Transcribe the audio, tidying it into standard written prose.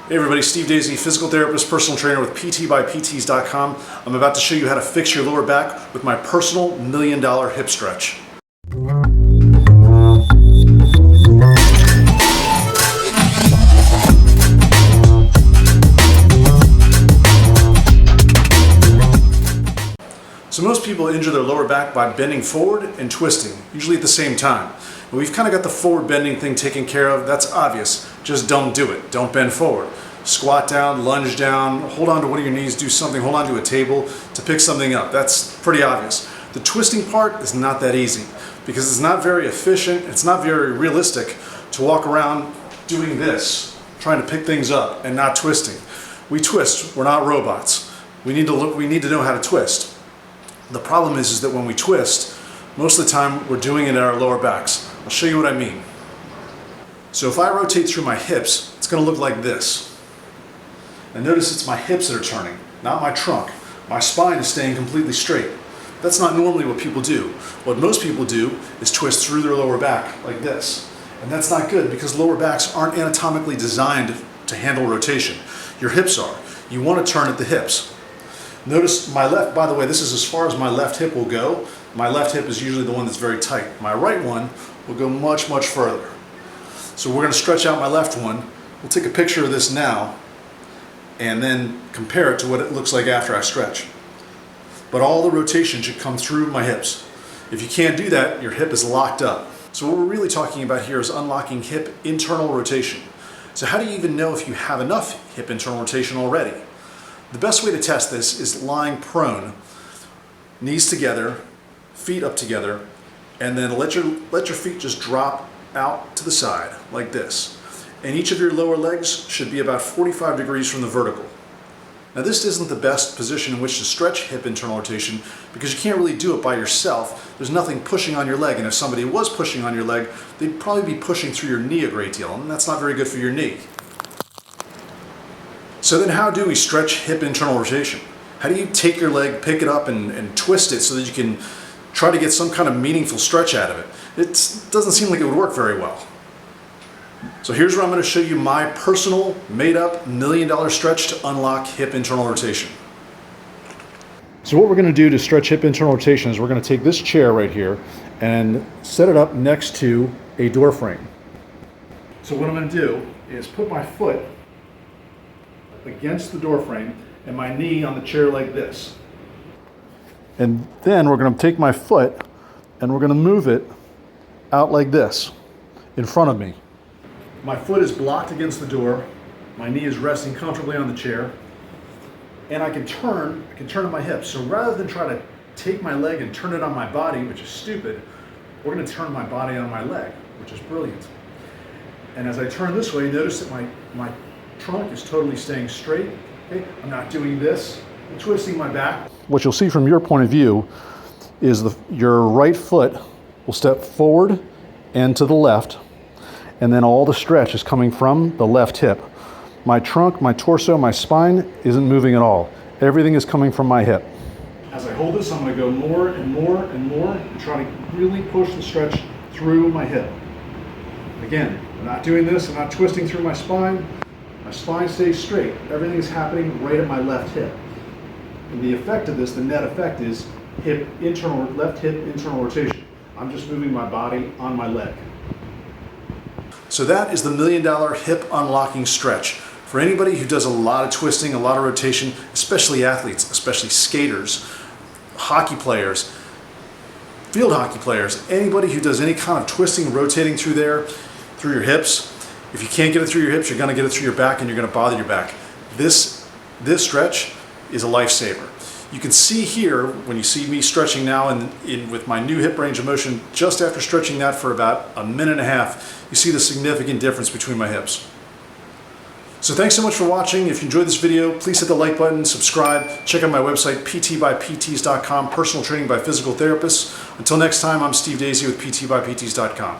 Hey everybody, Steve Daisy, physical therapist, personal trainer with PTbyPTs.com. I'm about to show you how to fix your lower back with my personal $1 million hip stretch. So most people injure their lower back by bending forward and twisting, usually at the same time. And we've kind of got the forward bending thing taken care of. That's obvious. Just don't do it. Don't bend forward. Squat down, lunge down, hold on to one of your knees, do something, hold on to a table to pick something up. That's pretty obvious. The twisting part is not that easy because it's not very efficient. It's not very realistic to walk around doing this, trying to pick things up and not twisting. We twist. We're not robots. We need to know how to twist. The problem is that when we twist, most of the time we're doing it in our lower backs. I'll show you what I mean. So if I rotate through my hips, it's going to look like this. And notice it's my hips that are turning, not my trunk. My spine is staying completely straight. That's not normally what people do. What most people do is twist through their lower back like this. And that's not good because lower backs aren't anatomically designed to handle rotation. Your hips are. You want to turn at the hips. Notice my left, by the way, this is as far as my left hip will go. My left hip is usually the one that's very tight. My right one will go much, much further. So we're going to stretch out my left one. We'll take a picture of this now and then compare it to what it looks like after I stretch. But all the rotation should come through my hips. If you can't do that, your hip is locked up. So what we're really talking about here is unlocking hip internal rotation. So how do you even know if you have enough hip internal rotation already? The best way to test this is lying prone, knees together, feet up together, and then let your feet just drop out to the side like this. And each of your lower legs should be about 45 degrees from the vertical. Now this isn't the best position in which to stretch hip internal rotation because you can't really do it by yourself. There's nothing pushing on your leg, and if somebody was pushing on your leg, they'd probably be pushing through your knee a great deal, and that's not very good for your knee. So then how do we stretch hip internal rotation? How do you take your leg, pick it up, and twist it so that you can try to get some kind of meaningful stretch out of it? It doesn't seem like it would work very well. So here's where I'm going to show you my personal, made-up $1 million stretch to unlock hip internal rotation. So what we're going to do to stretch hip internal rotation is we're going to take this chair right here and set it up next to a door frame. So what I'm going to do is put my foot against the door frame and my knee on the chair like this. And then we're going to take my foot and we're going to move it out like this in front of me. My foot is blocked against the door, my knee is resting comfortably on the chair, and I can turn on my hips. So rather than try to take my leg and turn it on my body, which is stupid, we're going to turn my body on my leg, which is brilliant. And as I turn this way, notice that my trunk is totally staying straight. Okay? I'm not doing this, I'm twisting my back. What you'll see from your point of view is your right foot will step forward and to the left, and then all the stretch is coming from the left hip. My trunk, my torso, my spine isn't moving at all. Everything is coming from my hip. As I hold this, I'm going to go more and more and more and try to really push the stretch through my hip. Again, I'm not doing this, I'm not twisting through my spine. My spine stays straight. Everything is happening right at my left hip. And the effect of this, the net effect, is left hip internal rotation. I'm just moving my body on my leg. So that is the $1 million hip unlocking stretch. For anybody who does a lot of twisting, a lot of rotation, especially athletes, especially skaters, hockey players, field hockey players, anybody who does any kind of twisting, rotating through your hips, if you can't get it through your hips, you're going to get it through your back and you're going to bother your back. This stretch is a lifesaver. You can see here, when you see me stretching now with my new hip range of motion, just after stretching that for about a minute and a half, you see the significant difference between my hips. So thanks so much for watching. If you enjoyed this video, please hit the like button, subscribe, check out my website, PTbyPTs.com, personal training by physical therapists. Until next time, I'm Steve Daisy with PTbyPTs.com.